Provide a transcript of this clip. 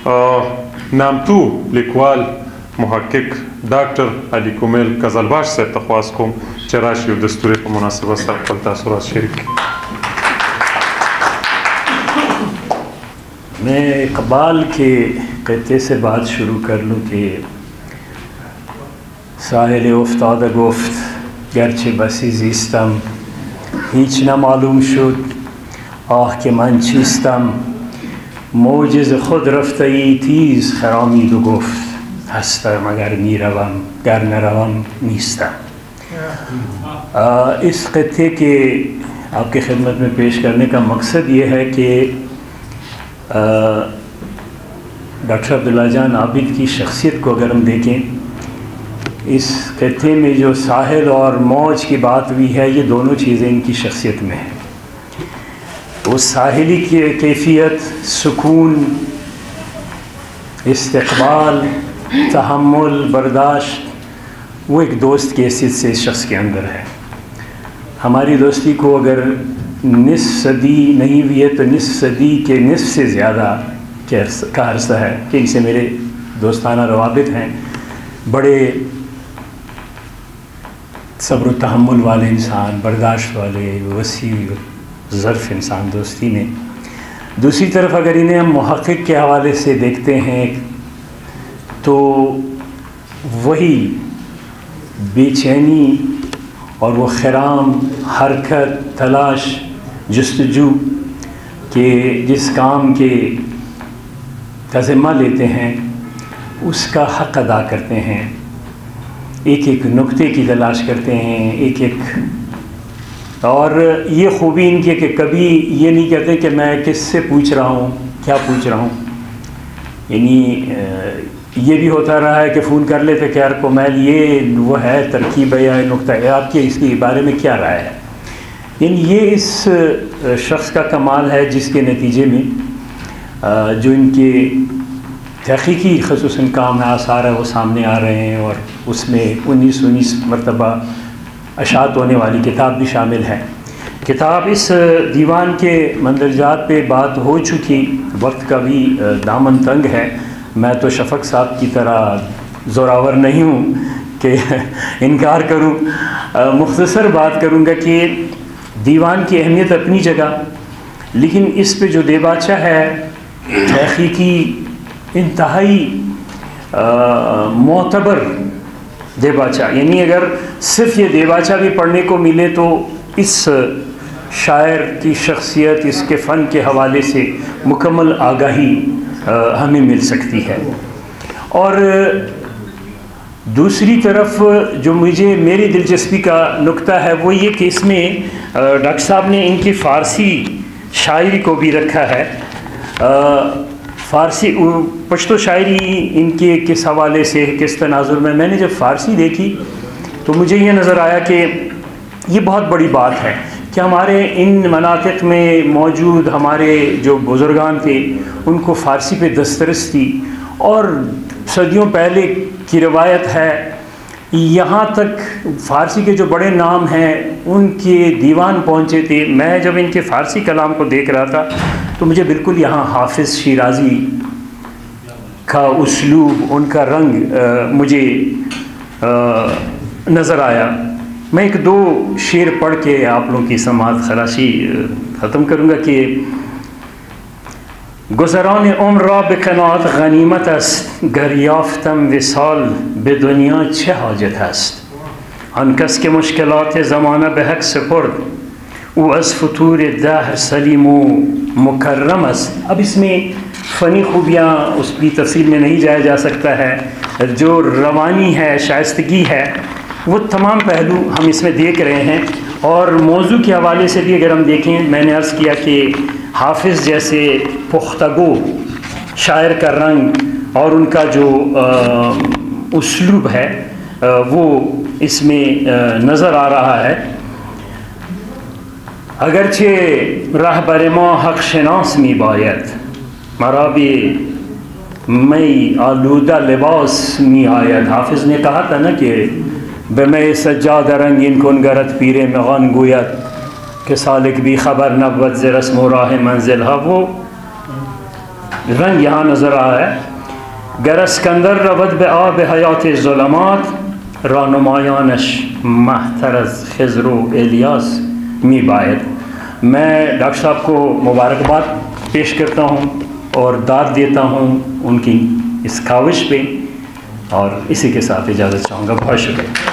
نامتو لیکوال محقق ډاکټر علي کومیل قزلباش صاحب ته خواست کوم چې راشي او د ستوري په مناسبت سره خپل تاثرات شریک کړي. میں اقبال کے قطعے سے بات شروع کر لوں کہ ساحل افتاده گفت گرچه بسی زیستم هیچ نمعلوم شد آه که من چیستم موج ز خود رفته ای تیز خرامید و گفت هستم اگر میروم گر نروم نیستم. اس قطعے کے آپ کی خدمت میں پیش کرنے کا مقصد یہ ہے کہ ڈاکٹر عبداللہ جان عابد کی شخصیت کو اگر ہم دیکھیں، اس قطعے میں جو ساحل اور موج کی بات ہوئی ہے یہ دونوں چیزیں ان کی شخصیت میں ہیں. وہ ساحلی کی کیفیت، سکون، استقبال، تحمل، برداشت، وہ ایک دوست کی حیثیت سے اس شخص کے اندر ہے. ہماری دوستی کو اگر نصف صدی نہیں ہوئی ہے تو نصف صدی کے نصف سے زیادہ کا عرصہ ہے کہ ان سے میرے دوستانہ روابط ہیں. بڑے صبر و تحمل والے انسان، برداشت والے، وسیع ظرف انسان دوستی میں. دوسری طرف اگر انہیں ہم محقق کے حوالے سے دیکھتے ہیں تو وہی بے چینی اور وہ خرام، حرکت، تلاش، جستجو کہ جس کام کے کا ذمہ لیتے ہیں اس کا حق ادا کرتے ہیں. ایک ایک نقطے کی تلاش کرتے ہیں، ایک ایک. اور یہ خوبی ان کی کہ کبھی یہ نہیں کہتے کہ میں کس سے پوچھ رہا ہوں، کیا پوچھ رہا ہوں. یعنی یہ بھی ہوتا رہا ہے کہ فون کر لیتے کہ یار کومیل یہ وہ ہے ترکیب ہے یا نقطہ ہے، آپ کے اس کے بارے میں کیا رائے ہے. یعنی یہ اس شخص کا کمال ہے جس کے نتیجے میں جو ان کے تحقیقی خصوصاً کام ہے، آثار ہے، وہ سامنے آ رہے ہیں. اور اس میں 19 مرتبہ اشاعت ہونے والی کتاب بھی شامل ہے. کتاب اس دیوان کے مندرجات پہ بات ہو چکی، وقت کا بھی دامن تنگ ہے. میں تو شفق صاحب کی طرح زوراور نہیں ہوں کہ انکار کروں. مختصر بات کروں گا کہ دیوان کی اہمیت اپنی جگہ، لیکن اس پہ جو دیباچہ ہے تحقیقی انتہائی معتبر دیباچہ. یعنی اگر صرف یہ دیباچہ بھی پڑھنے کو ملے تو اس شاعر کی شخصیت، اس کے فن کے حوالے سے مکمل آگاہی ہمیں مل سکتی ہے. اور دوسری طرف جو میری دلچسپی کا نقطہ ہے وہ یہ کہ اس میں ڈاکٹر صاحب نے ان کی فارسی شاعری کو بھی رکھا ہے. فارسی پشتو شاعری ان کے کس حوالے سے، کس تناظر میں نے جب فارسی دیکھی تو مجھے یہ نظر آیا کہ یہ بہت بڑی بات ہے کہ ہمارے ان مناطق میں موجود ہمارے جو بزرگان تھے ان کو فارسی پہ دسترس تھی. اور صدیوں پہلے کی روایت ہے یہاں تک فارسی کے جو بڑے نام ہیں ان کے دیوان پہنچے تھے. میں جب ان کے فارسی کلام کو دیکھ رہا تھا تو مجھے بالکل یہاں حافظ شیرازی کا اسلوب، ان کا رنگ مجھے نظر آیا. میں ایک دو شعر پڑھ کے آپ لوگوں کی سماعت خراشی ختم کروں گا کہ گذران عمر را به قناعت غنیمت است، گر یافتم وصال به دنیا چه حاجت است. آن کس که مشکلات زمانه به حق سپرد او از فتور دهر سلیم و مکرم است. اب اس میں فنی خوبیاں اس کی تفصیل میں نہیں جایا جا سکتا ہے، جو روانی ہے، شائستگی ہے، وہ تمام پہلو ہم اس میں دیکھ رہے ہیں. اور موضوع کے حوالے سے بھی اگر ہم دیکھیں، میں نے عرض کیا کہ حافظ جیسے پختگو شاعر کا رنگ اور ان کا جو اسلوب ہے وہ اس میں نظر آ رہا ہے. اگرچہ رهبر ما حق شناس می باید، مرا بھی می آلودہ لباس می آید. حافظ نے کہا تھا نا کہ به می سجاد رنگین کن گرت پیر مغان گوید کہ سالک بھی خبر نبود ز رسم و راہ منزل ها. وہ رنگ یہاں نظر آ رہا ہے. گر اسکندر رود به آب حیات ظلمات، رانمایانش مهتر از خضر و الیاس می باید. میں ڈاکٹر صاحب کو مبارکباد پیش کرتا ہوں اور داد دیتا ہوں ان کی اس کاوش پہ، اور اسی کے ساتھ اجازت چاہوں گا. بہت شکریہ.